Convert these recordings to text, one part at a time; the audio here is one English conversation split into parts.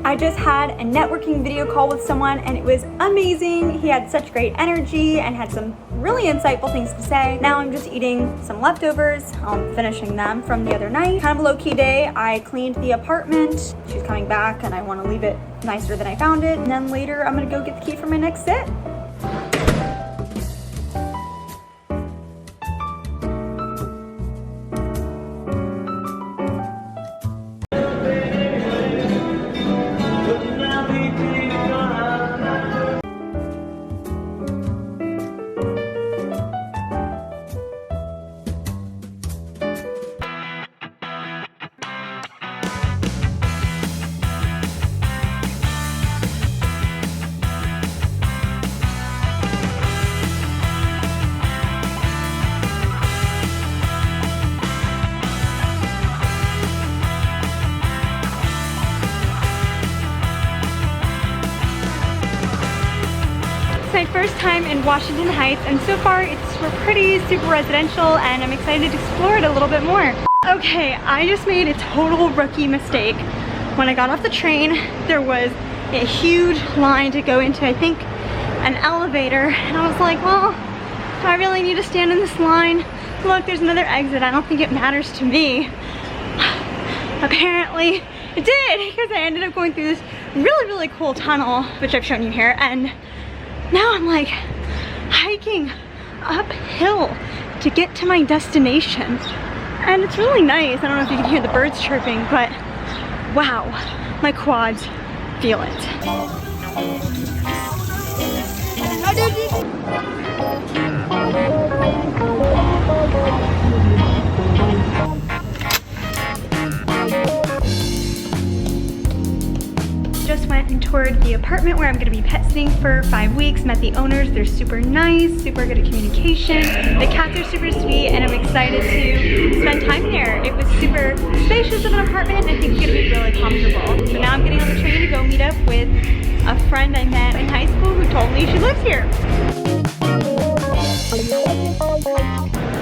I just had a networking video call with someone and it was amazing. He had such great energy and had some really insightful things to say. Now I'm just eating some leftovers. I'm finishing them from the other night. Kind of a low-key day. I cleaned the apartment. She's coming back and I want to leave it nicer than I found it. And then later I'm gonna go get the key for my next sit. My first time in Washington Heights, and so far it's pretty super residential and I'm excited to explore it a little bit more. Okay, I just made a total rookie mistake. When I got off the train, there was a huge line to go into, I think, an elevator, and I was like, well, do I really need to stand in this line? Look, there's another exit. I don't think it matters to me. Apparently it did, because I ended up going through this really cool tunnel, which I've shown you here, and now I'm like hiking uphill to get to my destination. And it's really nice. I don't know if you can hear the birds chirping, but wow, my quads feel it. Just went and toured the apartment where I'm gonna be pet sitting for 5 weeks. Met the owners, they're super nice, super good at communication. The cats are super sweet and I'm excited to spend time there. It was super spacious of an apartment and I think it's gonna be really comfortable. So now I'm getting on the train to go meet up with a friend I met in high school who told me she lives here.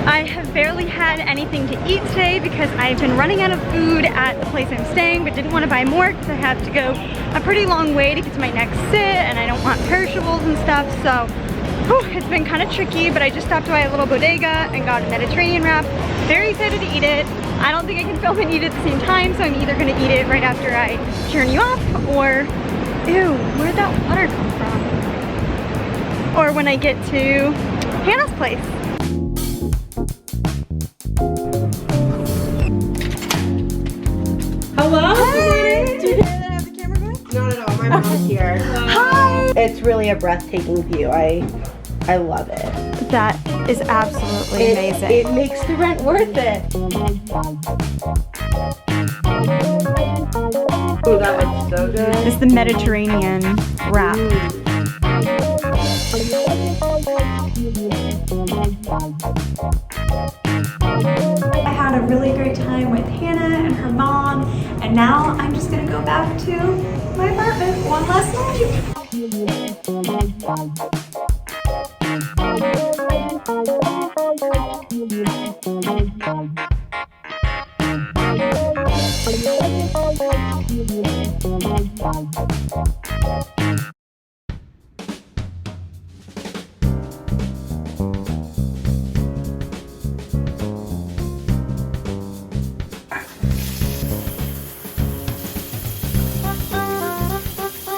I have barely had anything to eat today because I've been running out of food at the place I'm staying, but didn't want to buy more because I have to go a pretty long way to get to my next sit and I don't want perishables and stuff, so it's been kind of tricky, but I just stopped by a little bodega and got a Mediterranean wrap. Very excited to eat it. I don't think I can film and eat it at the same time, so I'm either going to eat it right after I turn you off, or ew, where'd that water come from? Or when I get to Hannah's place. Hello? Hi! Do you hear that I have the camera going? Not at all, my mom's here. Hi! It's really a breathtaking view. I love it. That is absolutely amazing. It makes the rent worth it. Oh, that looks so good. This is the Mediterranean wrap. I had a really great time with Hannah and her mom, and now I'm just gonna go back to my apartment one last night.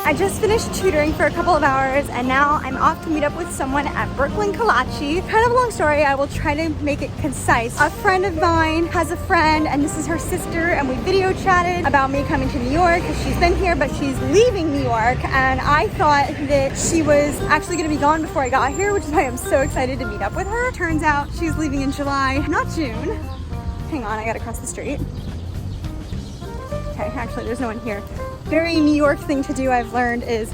I just finished tutoring for a couple of hours and now I'm off to meet up with someone at Brooklyn Kalachi. Kind of a long story, I will try to make it concise. A friend of mine has a friend and this is her sister, and we video chatted about me coming to New York because she's been here but she's leaving New York, and I thought that she was actually going to be gone before I got here, which is why I'm so excited to meet up with her. Turns out she's leaving in July, not June. Hang on, I gotta cross the street. Okay, actually there's no one here. Very New York thing to do, I've learned, is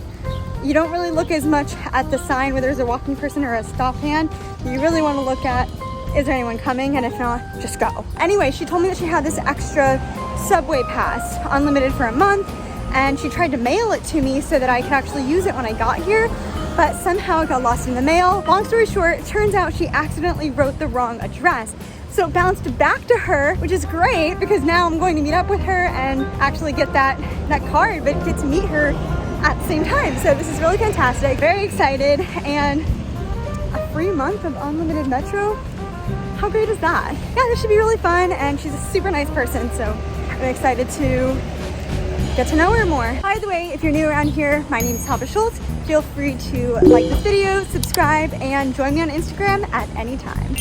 you don't really look as much at the sign where there's a walking person or a stop hand. You really want to look at, is there anyone coming? And if not, just go. Anyway, she told me that she had this extra subway pass, unlimited for a month, and she tried to mail it to me so that I could actually use it when I got here, but somehow it got lost in the mail. Long story short, it turns out she accidentally wrote the wrong address. So it bounced back to her, which is great because now I'm going to meet up with her and actually get that card, but get to meet her at the same time. So this is really fantastic. Very excited, and a free month of unlimited Metro. How great is that? Yeah, this should be really fun, and she's a super nice person, so I'm excited to get to know her more. By the way, if you're new around here, my name is Hava Schultz. Feel free to like this video, subscribe, and join me on Instagram at any time.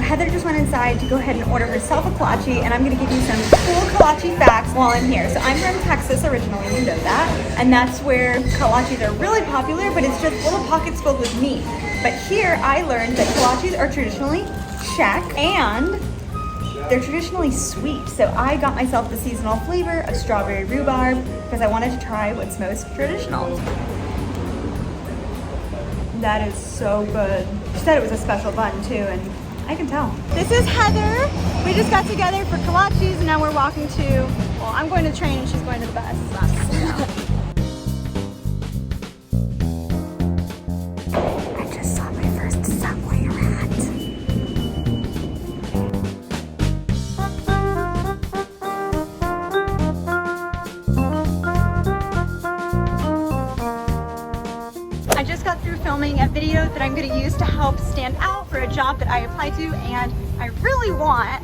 Heather just went inside to go ahead and order herself a kolache, and I'm gonna give you some cool kolache facts while I'm here. So I'm from Texas originally, you know that, and that's where kolaches are really popular, but it's just little pockets filled with meat. But here I learned that kolaches are traditionally Czech, and they're traditionally sweet. So I got myself the seasonal flavor of strawberry rhubarb because I wanted to try what's most traditional. That is so good. She said it was a special bun too, and I can tell. This is Heather. We just got together for kolaches, and now we're walking to, well, I'm going to the train and she's going to the bus. I just saw my first subway rat. I just got through filming a video that I'm going to use to help stand out for a job that I applied to and I really want.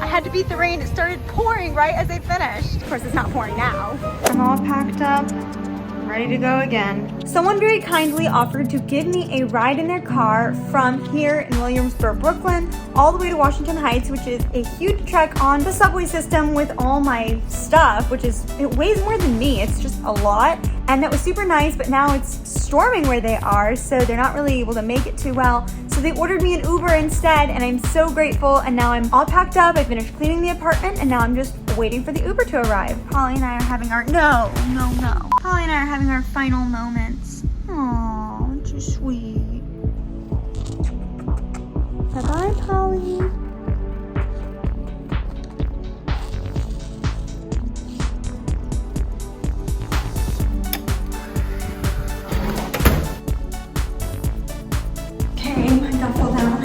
I had to beat the rain. It started pouring right as I finished. Of course, it's not pouring now. I'm all packed up, ready to go again. Someone very kindly offered to give me a ride in their car from here in Williamsburg, Brooklyn, all the way to Washington Heights, which is a huge trek on the subway system with all my stuff, it weighs more than me. It's just a lot. And that was super nice, but now it's storming where they are, so they're not really able to make it too well. So they ordered me an Uber instead, and I'm so grateful. And now I'm all packed up. I finished cleaning the apartment, and now I'm just waiting for the Uber to arrive. Polly and I are having our, no. Polly and I are having our final moments. Aww, too sweet. Bye-bye, Polly. Okay, my duffel down.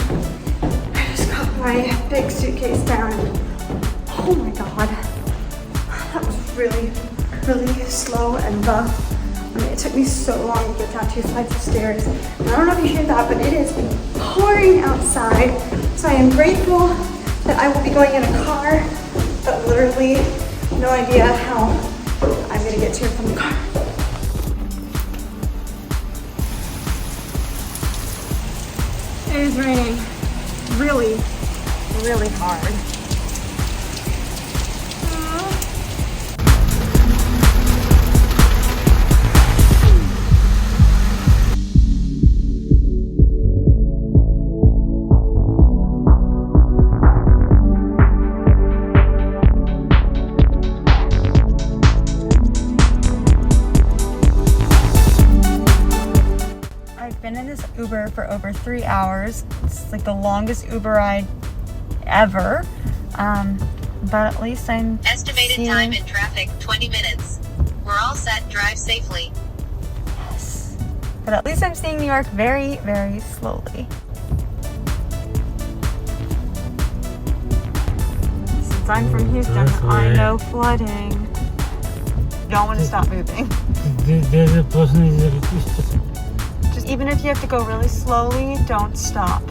I just got my big suitcase down. Oh my God. That was really, really slow and rough. I mean, it took me so long to get down 2 flights of stairs. And I don't know if you hear that, but it is pouring outside. So I am grateful that I will be going in a car, but literally no idea how I'm gonna get to here from the car. It is raining really, really hard. Uber for over 3 hours. It's like the longest Uber ride ever. But at least I'm estimated time in traffic 20 minutes. We're all set. Drive safely. Yes. But at least I'm seeing New York very, very slowly. Since I'm from Houston, I know flooding. Don't want to stop moving. There's a person Just even if you have to go really slowly, don't stop.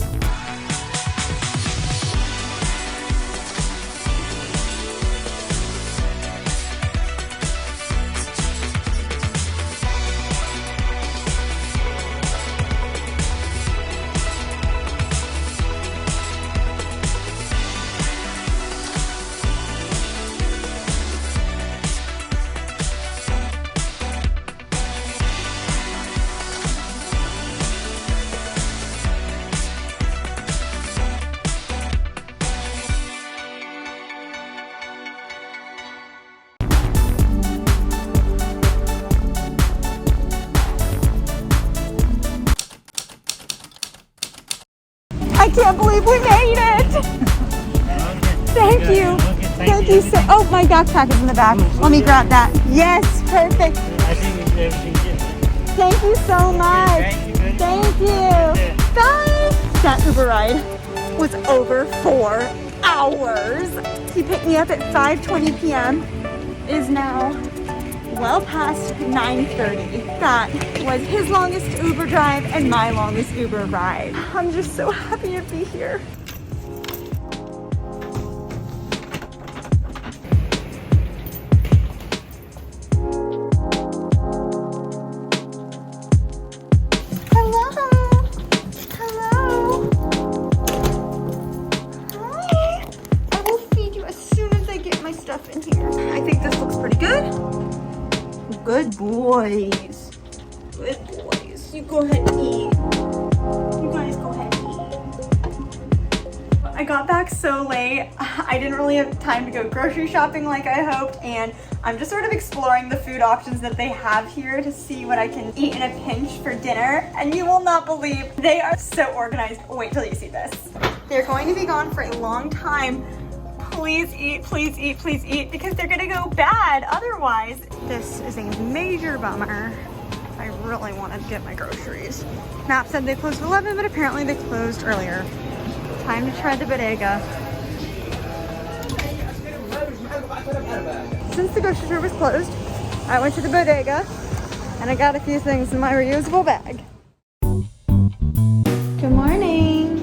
can't believe we made it. Thank you. Thank you so. Oh, my backpack is in the back. Let me grab that. Yes, perfect. I think it's everything good. Thank you so much. Thank you. Bye. That Uber ride was over 4 hours. He picked me up at 5:20 p.m. It is now well past 9:30. That was his longest Uber drive and my longest Uber ride. I'm just so happy to be here. Good boys. Good boys. You go ahead and eat. You guys go ahead and eat. I got back so late. I didn't really have time to go grocery shopping like I hoped, and I'm just sort of exploring the food options that they have here to see what I can eat in a pinch for dinner. And you will not believe they are so organized. Wait till you see this. They're going to be gone for a long time. Please eat, please eat, please eat, because they're gonna go bad otherwise. This is a major bummer. I really wanted to get my groceries. Map said they closed at 11, but apparently they closed earlier. Time to try the bodega. Since the grocery store was closed, I went to the bodega and I got a few things in my reusable bag. Good morning.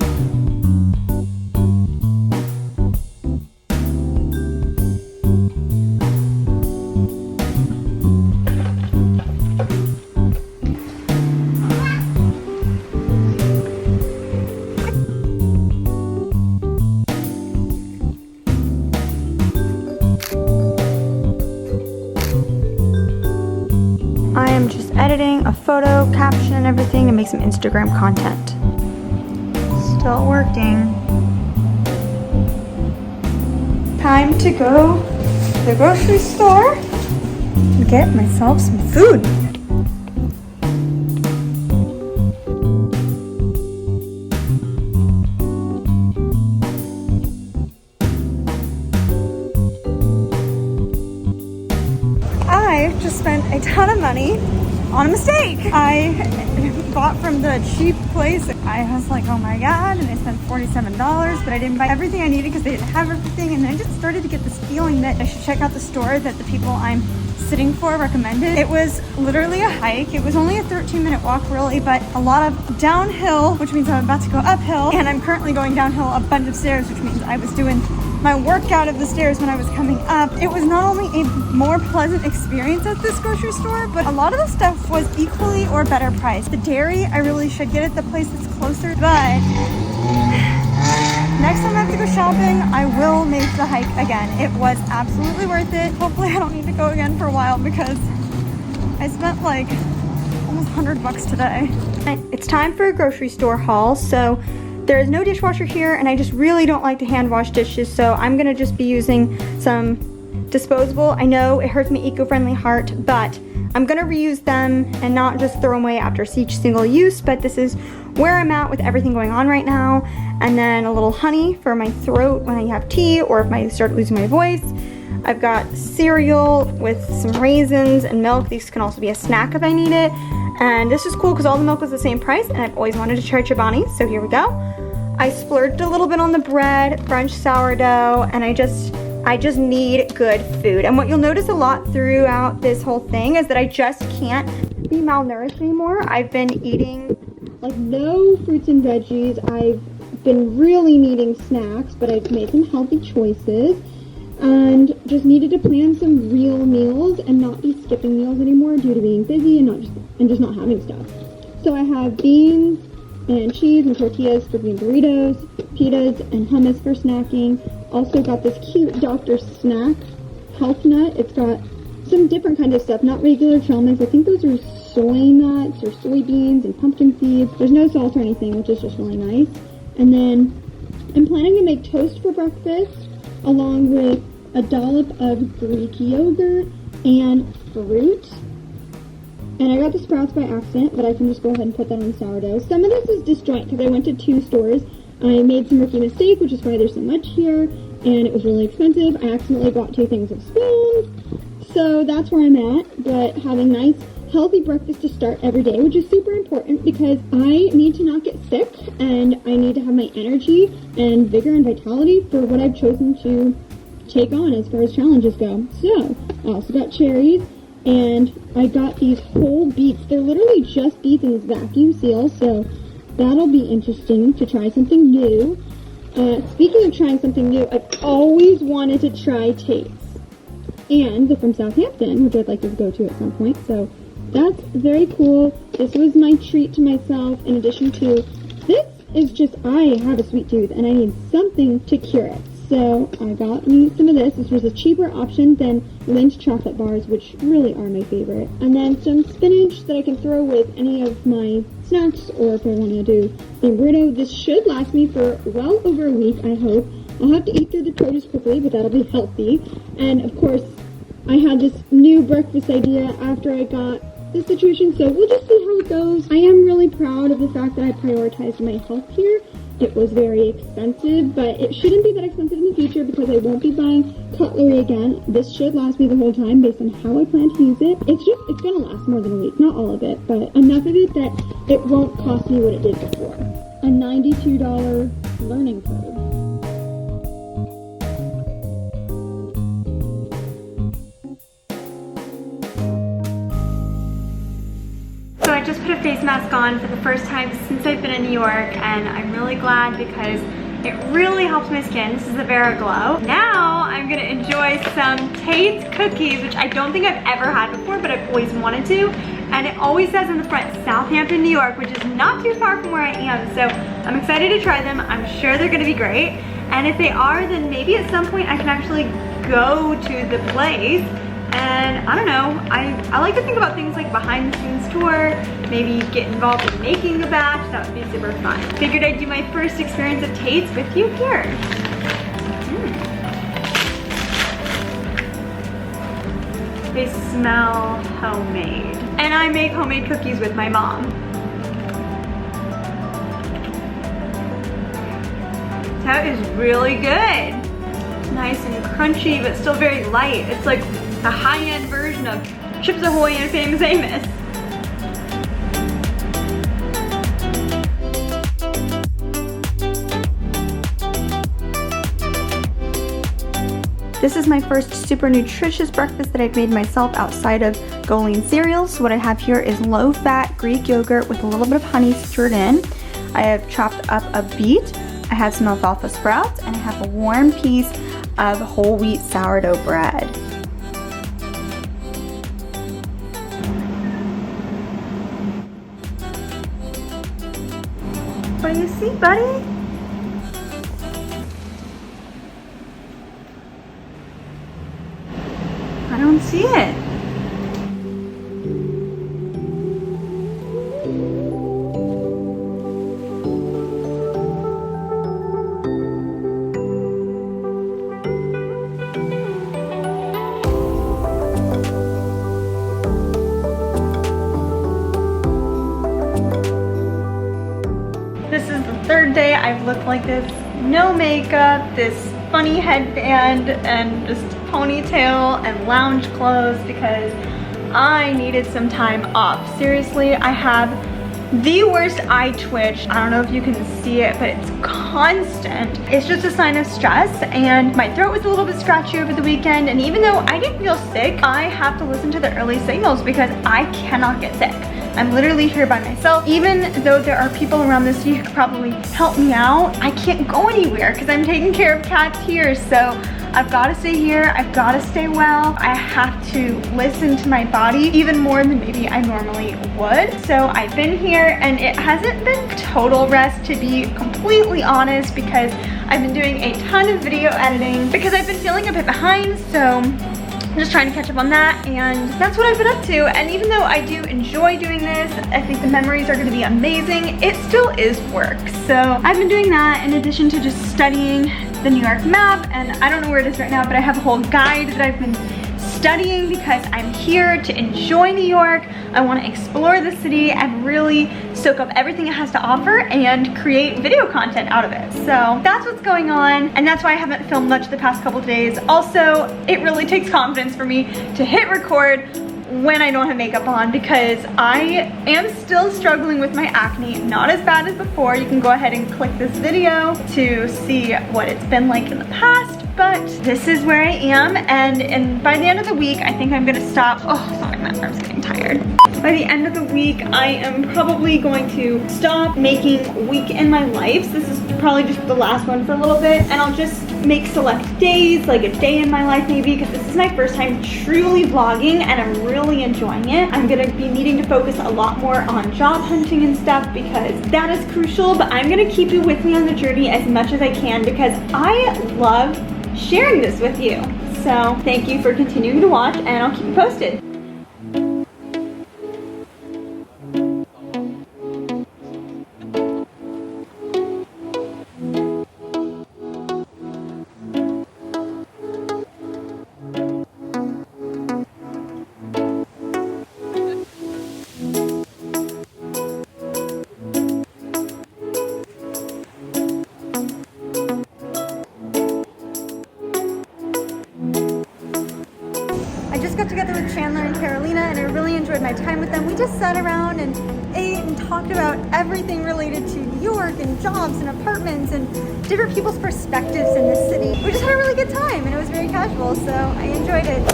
I am just editing a photo, caption, and everything to make some Instagram content. Still working. Time to go to the grocery store and get myself some food. I just spent a ton of money on a mistake. I bought from the cheap place. I was like, oh my God, and I spent $47, but I didn't buy everything I needed because they didn't have everything. And then I just started to get this feeling that I should check out the store that the people I'm sitting for recommended. It was literally a hike. It was only a 13-minute walk really, but a lot of downhill, which means I'm about to go uphill. And I'm currently going downhill a bunch of stairs, which means I was doing my workout of the stairs when I was coming up. It was not only a more pleasant experience at this grocery store, but a lot of the stuff was equally or better priced. The dairy, I really should get at the place that's closer, but next time I have to go shopping, I will make the hike again. It was absolutely worth it. Hopefully I don't need to go again for a while because I spent like almost $100 today. It's time for a grocery store haul. So there is no dishwasher here, and I just really don't like to hand wash dishes, so I'm gonna just be using some disposable. I know it hurts my eco-friendly heart, but I'm gonna reuse them and not just throw them away after each single use, but this is where I'm at with everything going on right now. And then a little honey for my throat when I have tea or if I start losing my voice. I've got cereal with some raisins and milk. These can also be a snack if I need it. And this is cool because all the milk was the same price, and I've always wanted to try Chobani, so here we go. I splurged a little bit on the bread, French sourdough, and I just need good food. And what you'll notice a lot throughout this whole thing is that I just can't be malnourished anymore. I've been eating like no fruits and veggies. I've been really needing snacks, but I've made some healthy choices. And just needed to plan some real meals and not be skipping meals anymore due to being busy and just not having stuff. So I have beans and cheese and tortillas for being burritos, pitas, and hummus for snacking. Also got this cute Dr. Snack health nut. It's got some different kinds of stuff, not regular trail mix. I think those are soy nuts or soybeans and pumpkin seeds. There's no salt or anything, which is just really nice. And then I'm planning to make toast for breakfast, along with a dollop of Greek yogurt and fruit. And I got the sprouts by accident, but I can just go ahead and put that on sourdough. Some of this is disjoint because I went to 2 stores. I made some rookie mistake, which is why there's so much here, and it was really expensive. I accidentally bought 2 things of spoons, so that's where I'm at. But having nice, healthy breakfast to start every day, which is super important because I need to not get sick, and I need to have my energy and vigor and vitality for what I've chosen to take on as far as challenges go. So, I also got cherries, and I got these whole beets. They're literally just beets in this vacuum seal, so that'll be interesting to try something new. Speaking of trying something new, I've always wanted to try Tate's. And they're from Southampton, which I'd like to go to at some point, so that's very cool. This was my treat to myself, in addition to, this is just, I have a sweet tooth, and I need something to cure it. So I got me some of this. This was a cheaper option than Lindt chocolate bars, which really are my favorite. And then some spinach that I can throw with any of my snacks, or if I want to do a burrito. This should last me for well over a week, I hope. I'll have to eat through the produce quickly, but that'll be healthy. And of course, I had this new breakfast idea after I got this situation, so we'll just see how it goes. I am really proud of the fact that I prioritized my health here. It was very expensive, but it shouldn't be that expensive in the future because I won't be buying cutlery again. This should last me the whole time based on how I plan to use it. It's gonna last more than a week, not all of it, but enough of it that it won't cost me what it did before. A $92 learning curve. So I just put a face mask on for the first time since I've been in New York, and I'm really glad because it really helps my skin. This is the Vera Glow. Now I'm gonna enjoy some Tate's cookies, which I don't think I've ever had before, but I've always wanted to. And it always says on the front, Southampton, New York, which is not too far from where I am. So I'm excited to try them. I'm sure they're gonna be great. And if they are, then maybe at some point I can actually go to the place. And I don't know, I like to think about things like behind the scenes tour, maybe get involved in making a batch. That would be super fun. Figured I'd do my first experience of Tate's with you here. They smell homemade. And I make homemade cookies with my mom. That is really good. Nice and crunchy, but still very light. It's like a high-end version of Chips Ahoy and Famous Amos. This is my first super nutritious breakfast that I've made myself outside of Goleen cereals. So what I have here is low-fat Greek yogurt with a little bit of honey stirred in. I have chopped up a beet. I have some alfalfa sprouts, and I have a warm piece of whole wheat sourdough bread. What do you see, buddy? I don't see it. This is the third day I've looked like this. No makeup, this funny headband, and just ponytail and lounge clothes because I needed some time off. Seriously, I have the worst eye twitch. I don't know if you can see it, but it's constant. It's just a sign of stress, and my throat was a little bit scratchy over the weekend, and even though I didn't feel sick, I have to listen to the early signals because I cannot get sick. I'm literally here by myself. Even though there are people around this who could probably help me out, I can't go anywhere because I'm taking care of cats here. So I've got to stay here. I've got to stay well. I have to listen to my body even more than maybe I normally would. So I've been here, and it hasn't been total rest, to be completely honest, because I've been doing a ton of video editing because I've been feeling a bit behind. So I'm just trying to catch up on that, and that's what I've been up to. And even though I do enjoy doing this, I think the memories are going to be amazing, it still is work. So I've been doing that in addition to just studying the New York map, and I don't know where it is right now, but I have a whole guide that I've been studying because I'm here to enjoy New York. I want to explore the city and really soak up everything it has to offer and create video content out of it. So that's what's going on, and that's why I haven't filmed much the past couple days. Also, it really takes confidence for me to hit record when I don't have makeup on because I am still struggling with my acne. Not as bad as before. You can go ahead and click this video to see what it's been like in the past, but this is where I am, and by the end of the week, I think I'm gonna stop. Oh, sorry, my arm's getting tired. By the end of the week, I am probably going to stop making week in my life. This is probably just the last one for a little bit, and I'll just make select days, like a day in my life maybe, because this is my first time truly vlogging and I'm really enjoying it. I'm gonna be needing to focus a lot more on job hunting and stuff because that is crucial, but I'm gonna keep you with me on the journey as much as I can because I love sharing this with you. So thank you for continuing to watch, and I'll keep you posted. I just got together with Chandler and Carolina and I really enjoyed my time with them. We just sat around and ate and talked about everything related to New York and jobs and apartments and different people's perspectives in the city. We just had a really good time and it was very casual, so I enjoyed it.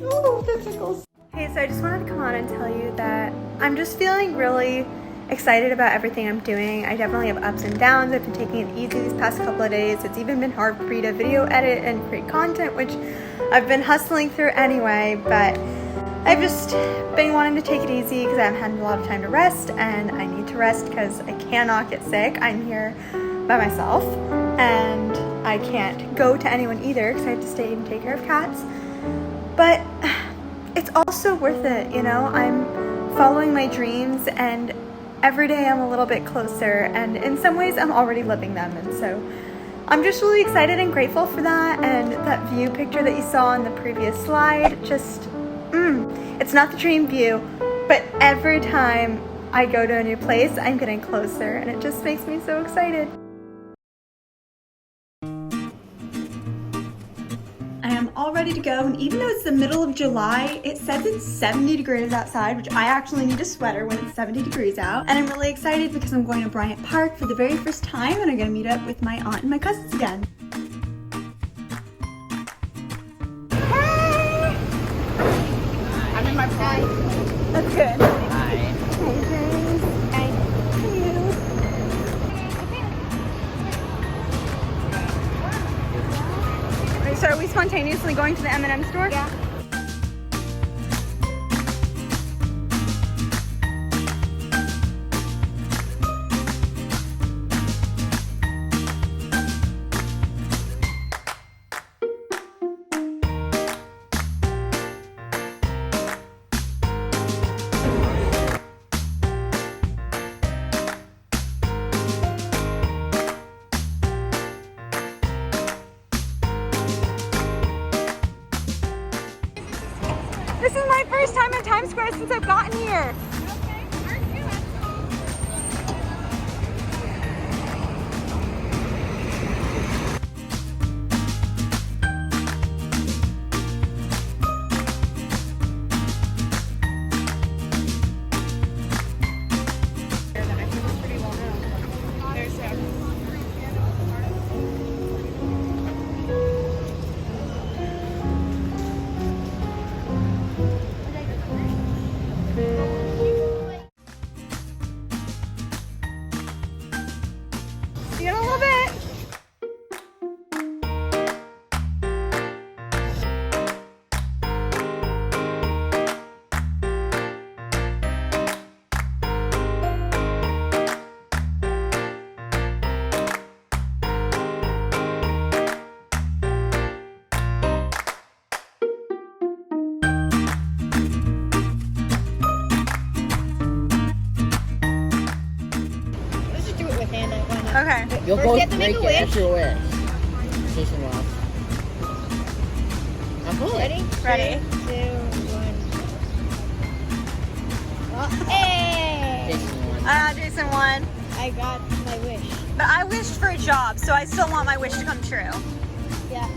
Oh, that tickles. Hey, so I just wanted to come on and tell you that I'm just feeling really excited about everything I'm doing. I definitely have ups and downs. I've been taking it easy these past couple of days. It's even been hard for me to video edit and create content, which I've been hustling through anyway, but I've just been wanting to take it easy because I haven't had a lot of time to rest, and I need to rest because I cannot get sick. I'm here by myself and I can't go to anyone either because I have to stay and take care of cats. But it's also worth it, you know? I'm following my dreams and every day I'm a little bit closer, and in some ways I'm already living them, and so I'm just really excited and grateful for that. And that view picture that you saw on the previous slide, just, it's not the dream view, but every time I go to a new place, I'm getting closer, and it just makes me so excited. I am all ready to go, and even though it's the middle of July, it says it's 70 degrees outside, which I actually need a sweater when it's 70 degrees out. And I'm really excited because I'm going to Bryant Park for the very first time, and I'm gonna meet up with my aunt and my cousins again. Hey! I'm in my pride. That's good. Hi. Hey, James. Hi. Hello. So are we spontaneously going to the M&M store? Yeah. This is my first time in Times Square since I've gotten here. See you in a little bit. Okay. You'll both break it. That's your wish. Jason lost. Ready? Ready. 3, 2, 1. Oh, hey! Jason won. I got my wish. But I wished for a job, so I still want my wish to come true. Yeah.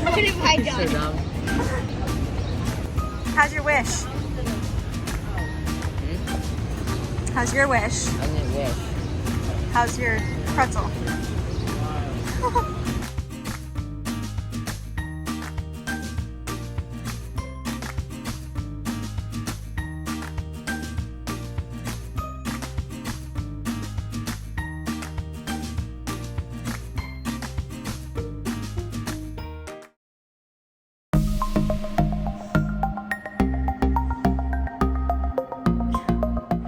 What have I done? How's your wish? How's your wish? I didn't wish. How's your pretzel?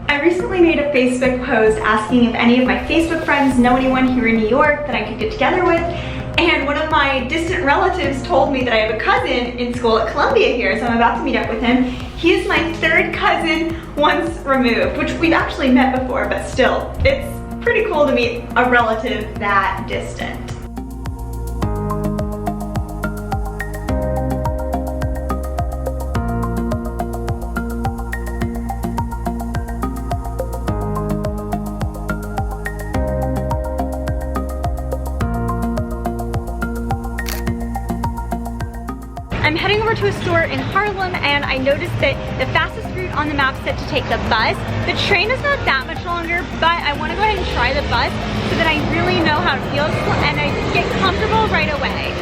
I recently made a Facebook post asking if any of my Facebook friends know anyone here in New York that I could get together with, and one of my distant relatives told me that I have a cousin in school at Columbia here, so I'm about to meet up with him. He is my third cousin once removed, which we've actually met before, but still, it's pretty cool to meet a relative that distant. I'm heading over to a store in Harlem, and I noticed that the fastest route on the map said to take the bus. The train is not that much longer, but I want to go ahead and try the bus so that I really know how it feels and I get comfortable right away.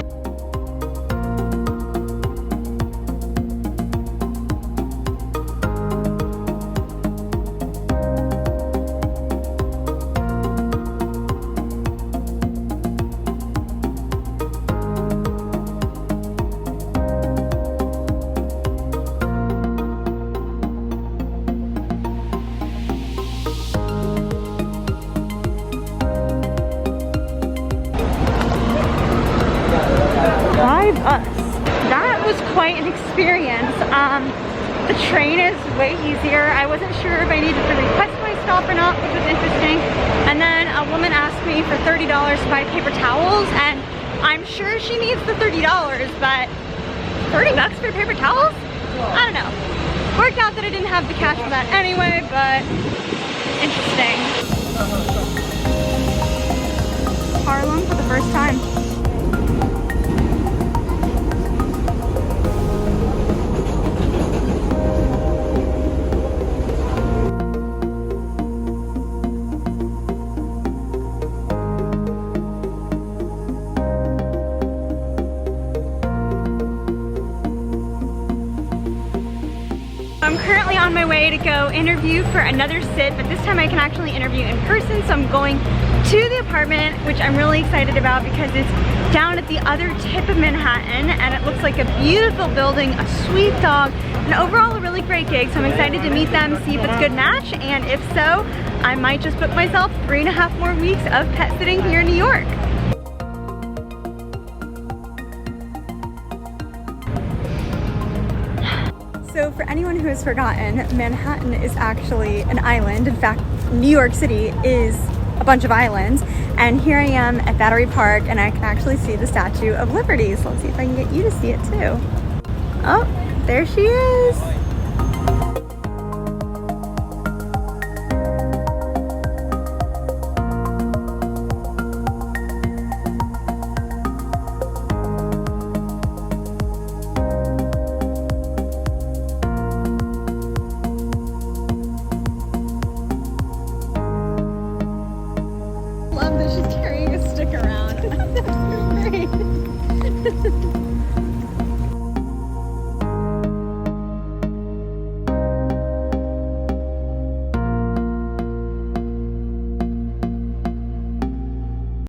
Bus. That was quite an experience. The train is way easier. I wasn't sure if I needed to request my stop or not, which was interesting. And then a woman asked me for $30 to buy paper towels, and I'm sure she needs the $30, but 30 bucks for paper towels? I don't know. Worked out that I didn't have the cash for that anyway, but interesting. Harlem for the first time. I'm currently on my way to go interview for another sit, but this time I can actually interview in person, so I'm going to the apartment, which I'm really excited about because it's down at the other tip of Manhattan, and it looks like a beautiful building, a sweet dog, and overall a really great gig, so I'm excited to meet them, see if it's a good match, and if so, I might just book myself 3.5 more weeks of pet sitting here in New York. So for anyone who has forgotten, Manhattan is actually an island. In fact, New York City is a bunch of islands. And here I am at Battery Park, and I can actually see the Statue of Liberty. So let's see if I can get you to see it too. Oh, there she is.